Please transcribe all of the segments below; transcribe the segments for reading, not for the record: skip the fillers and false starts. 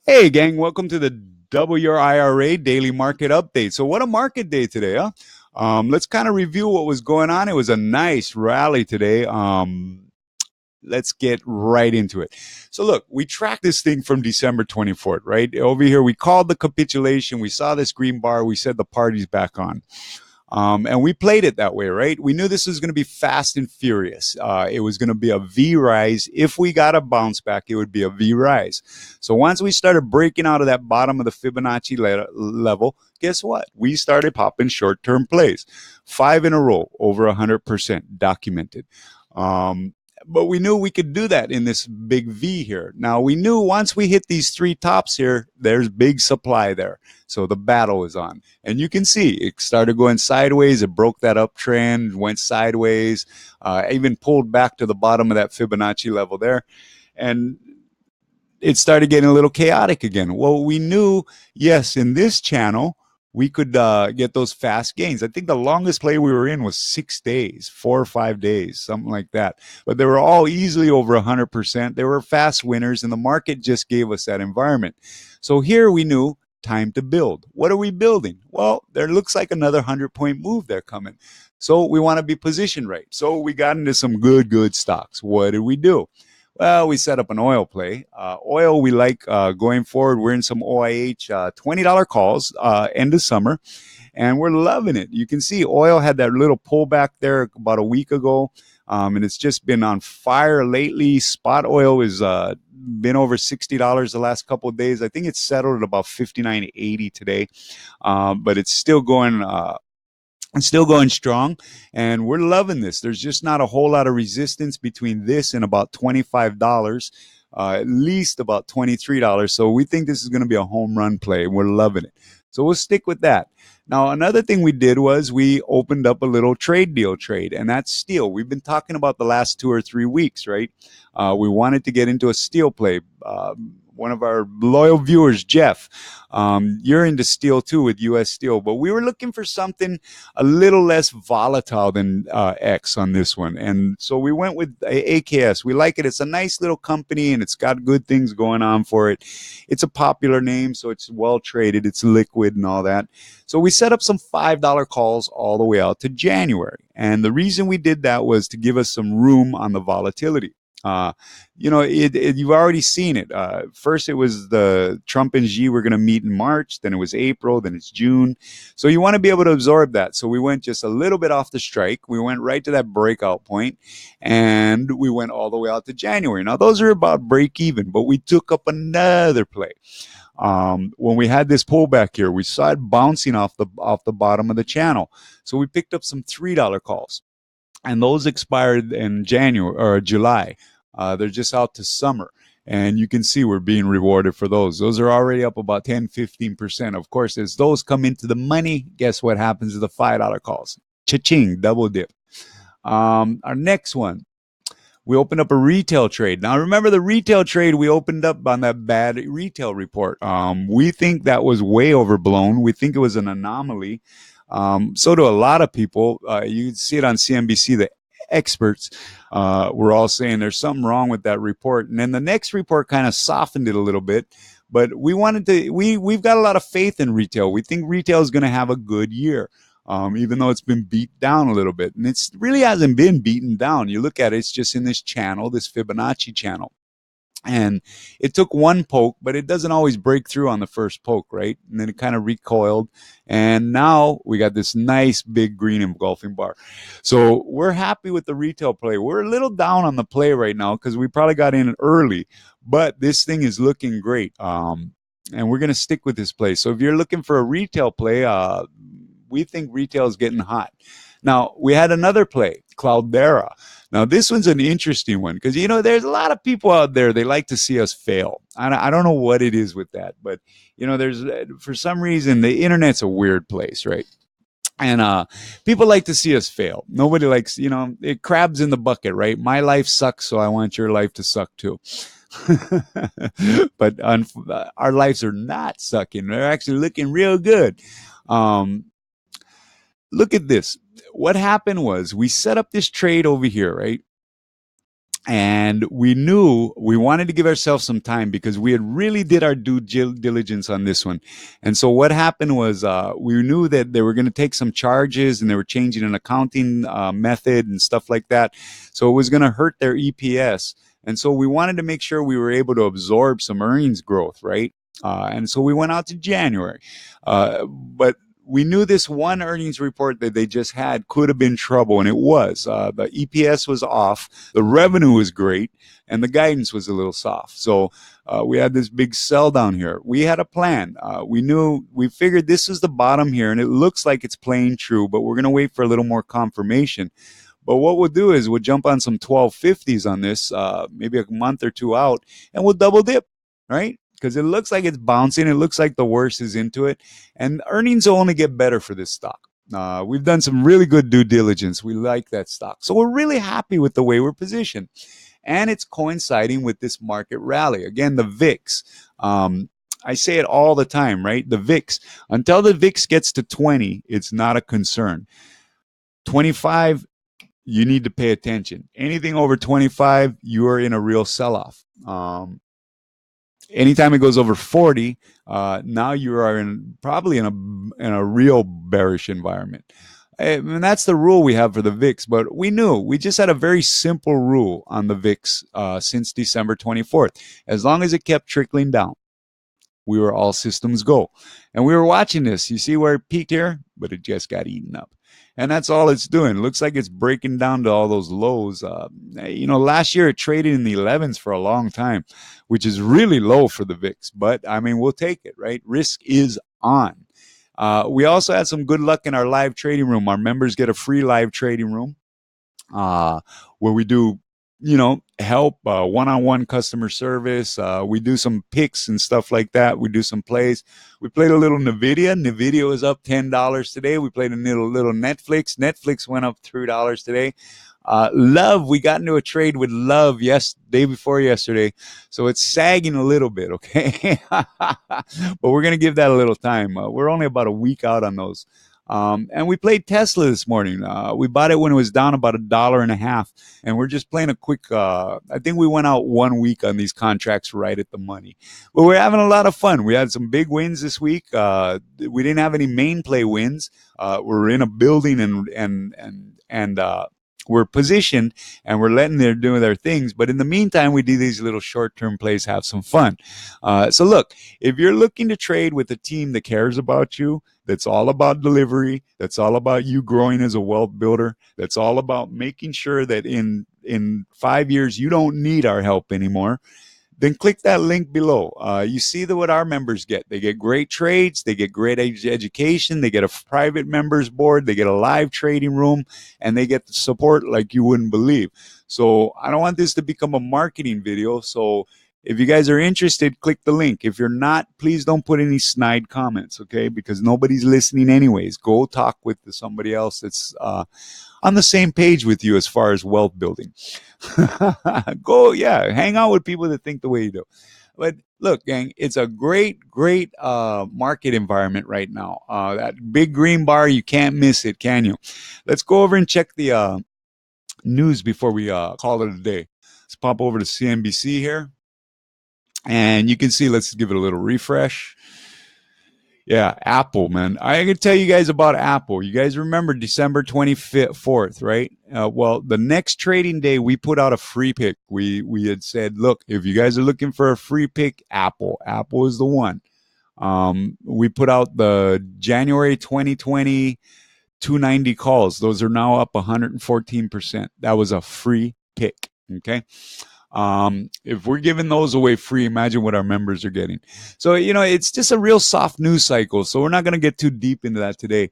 Hey, gang, welcome to the WIRA Daily Market Update. So, what a market day today, huh? Let's kind of review what was going on. It was a nice rally today. Let's get right into it. So, look, we tracked this thing from December 24th, right? Over here, we called the capitulation. We saw this green bar. We said the party's back on. And we played it that way, right? We knew this was going to be fast and furious. It was going to be a V rise. If we got a bounce back, it would be a V rise. So once we started breaking out of that bottom of the Fibonacci level, guess what? We started popping short term plays. 5 in a row, over 100% documented. But we knew we could do that in this big V here. Now, we knew once we hit these three tops here, there's big supply there. So the battle is on. And you can see it started going sideways. It broke that uptrend, went sideways, even pulled back to the bottom of that Fibonacci level there. And it started getting a little chaotic again. Well, we knew, yes, in this channel, we could get those fast gains. I think the longest play we were in was 6 days, 4 or 5 days, something like that. But they were all easily over 100%. They were fast winners, and the market just gave us that environment. So here we knew time to build. What are we building? Well, there looks like another 100-point move there coming. So we want to be positioned right. So we got into some good stocks. What did we do? Well, we set up an oil play. Oil, we like going forward. We're in some OIH $20 calls end of summer, and we're loving it. You can see oil had that little pullback there about a week ago, and it's just been on fire lately. Spot oil is been over $60 the last couple of days. I think it's settled at about 59.80 today, but it's still going. It's still going strong, and we're loving this. There's just not a whole lot of resistance between this and about $25, at least about $23. So we think this is going to be a home run play. We're loving it. So we'll stick with that. Now, another thing we did was we opened up a little trade deal trade, and that's steel. We've been talking about the last 2 or 3 weeks, right? We wanted to get into a steel play. One of our loyal viewers, Jeff, you're into steel too with U.S. Steel, but we were looking for something a little less volatile than X on this one. And so we went with AKS. We like it. It's a nice little company, and it's got good things going on for it. It's a popular name, so it's well traded. It's liquid and all that. So we set up some $5 calls all the way out to January. And the reason we did that was to give us some room on the volatility. You've already seen it. First, it was the Trump and Xi were going to meet in March. Then it was April. Then it's June. So you want to be able to absorb that. So we went just a little bit off the strike. We went right to that breakout point, and we went all the way out to January. Now, those are about break even, but we took up another play. When we had this pullback here, we saw it bouncing off the bottom of the channel. So we picked up some $3 calls, and those expired in January or July. They're just out to summer, and you can see we're being rewarded for those. Those are already up about 10-15%. Of course, as those come into the money, guess what happens to the $5 calls? Cha-ching, double dip. Our next one, we opened up a retail trade. Now, remember the retail trade we opened up on that bad retail report. We think that was way overblown. We think it was an anomaly. So do a lot of people. You see it on CNBC. The experts were all saying there's something wrong with that report. And then the next report kind of softened it a little bit. But we've got a lot of faith in retail. We think retail is going to have a good year. Even though it's been beat down a little bit. And it really hasn't been beaten down. You look at it, it's just in this channel, this Fibonacci channel. And it took one poke, but it doesn't always break through on the first poke, right? And then it kind of recoiled. And now we got this nice big green engulfing bar. So we're happy with the retail play. We're a little down on the play right now because we probably got in early, but this thing is looking great. And we're going to stick with this play. So if you're looking for a retail play, we think retail is getting hot. Now, we had another play, CLDR. Now, this one's an interesting one because, there's a lot of people out there, they like to see us fail. I don't know what it is with that, but, there's, for some reason, the internet's a weird place, right? And people like to see us fail. Nobody likes, it crabs in the bucket, right? My life sucks, so I want your life to suck too. But our lives are not sucking. They're actually looking real good. Look at this. What happened was we set up this trade over here, right? And we knew we wanted to give ourselves some time because we had really did our due diligence on this one. And so what happened was we knew that they were going to take some charges and they were changing an accounting method and stuff like that. So it was going to hurt their EPS. And so we wanted to make sure we were able to absorb some earnings growth, right? And so we went out to January. But we knew this one earnings report that they just had could have been trouble, and it was. The EPS was off, the revenue was great, and the guidance was a little soft. So we had this big sell down here. We had a plan. We figured this is the bottom here, and it looks like it's playing true, but we're going to wait for a little more confirmation. But what we'll do is we'll jump on some 1250s on this, maybe a month or two out, and we'll double dip, right? Because it looks like it's bouncing. It looks like the worst is into it. And earnings will only get better for this stock. We've done some really good due diligence. We like that stock. So we're really happy with the way we're positioned. And it's coinciding with this market rally. Again, the VIX. I say it all the time, right? The VIX. Until the VIX gets to 20, it's not a concern. 25, you need to pay attention. Anything over 25, you are in a real sell-off. Anytime it goes over 40, now you are probably in a real bearish environment. And that's the rule we have for the VIX. But we just had a very simple rule on the VIX since December 24th. As long as it kept trickling down, we were all systems go. And we were watching this. You see where it peaked here? But it just got eaten up. And that's all it's doing. It looks like it's breaking down to all those lows. Last year it traded in the 11s for a long time, which is really low for the VIX. But, I mean, we'll take it, right? Risk is on. We also had some good luck in our live trading room. Our members get a free live trading room where we do, help, one-on-one customer service. We do some picks and stuff like that. We do some plays. We played a little NVIDIA. NVIDIA was up $10 today. We played a little Netflix. Netflix went up $3 today. Love, we got into a trade with Love day before yesterday. So it's sagging a little bit, okay? But we're going to give that a little time. We're only about a week out on those. And we played Tesla this morning. We bought it when it was down about $1.50. And we're just playing a quick, I think we went out 1 week on these contracts right at the money. But we're having a lot of fun. We had some big wins this week. We didn't have any main play wins. We're in a building and we're positioned and we're letting them do their things. But in the meantime, we do these little short-term plays, have some fun. So look, if you're looking to trade with a team that cares about you, that's all about delivery, that's all about you growing as a wealth builder, that's all about making sure that in 5 years you don't need our help anymore, then click that link below. You see what our members get. They get great trades, they get great education, they get a private members board, they get a live trading room, and they get the support like you wouldn't believe. So I don't want this to become a marketing video. So if you guys are interested, click the link. If you're not, please don't put any snide comments, okay? Because nobody's listening anyways. Go talk with somebody else that's on the same page with you as far as wealth building. Hang out with people that think the way you do. But look, gang, it's a great market environment right now. That big green bar, you can't miss it, can you? Let's go over and check the news before we call it a day. Let's pop over to CNBC here. And you can see, let's give it a little refresh. Yeah, Apple, man. I can tell you guys about Apple. You guys remember December 24th, right? Well, the next trading day, we put out a free pick. We had said, look, if you guys are looking for a free pick, Apple is the one. We put out the January 2020 290 calls. Those are now up 114%. That was a free pick, okay? If we're giving those away free, imagine what our members are getting. So, it's just a real soft news cycle. So we're not going to get too deep into that today.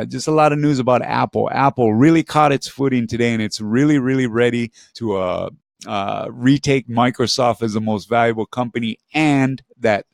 Just a lot of news about Apple. Apple really caught its footing today, and it's really, really ready to retake Microsoft as the most valuable company. And that,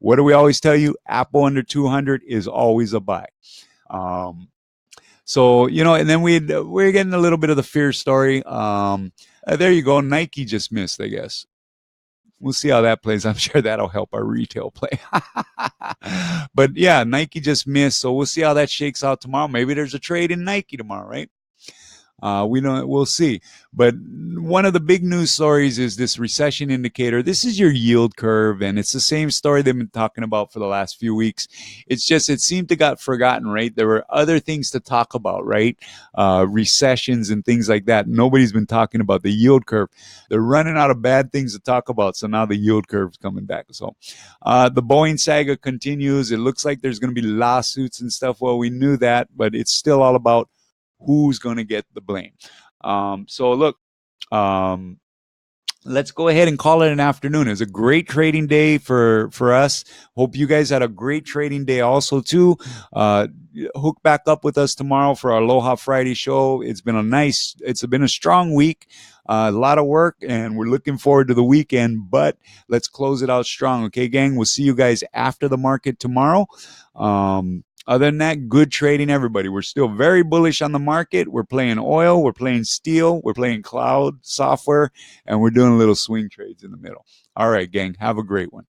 what do we always tell you? Apple under 200 is always a buy. So, and then we're getting a little bit of the fear story. There you go. Nike just missed, I guess. We'll see how that plays. I'm sure that'll help our retail play. But yeah, Nike just missed. So we'll see how that shakes out tomorrow. Maybe there's a trade in Nike tomorrow, right? We don't. We'll see. But one of the big news stories is this recession indicator. This is your yield curve, and it's the same story they've been talking about for the last few weeks. It's just it seemed to got forgotten, right? There were other things to talk about, right? Recessions and things like that. Nobody's been talking about the yield curve. They're running out of bad things to talk about, so now the yield curve's coming back. So the Boeing saga continues. It looks like there's going to be lawsuits and stuff. Well, we knew that, but it's still all about who's going to get the blame. So look, um, let's go ahead and call it an afternoon. It's a great trading day for us. Hope you guys had a great trading day also too. Hook back up with us tomorrow for our Aloha Friday show. It's been a strong week. A lot of work, and we're looking forward to the weekend, but let's close it out strong. Okay, gang? We'll see you guys after the market tomorrow. Other than that, good trading, everybody. We're still very bullish on the market. We're playing oil, we're playing steel, we're playing cloud software, and we're doing little swing trades in the middle. All right, gang, have a great one.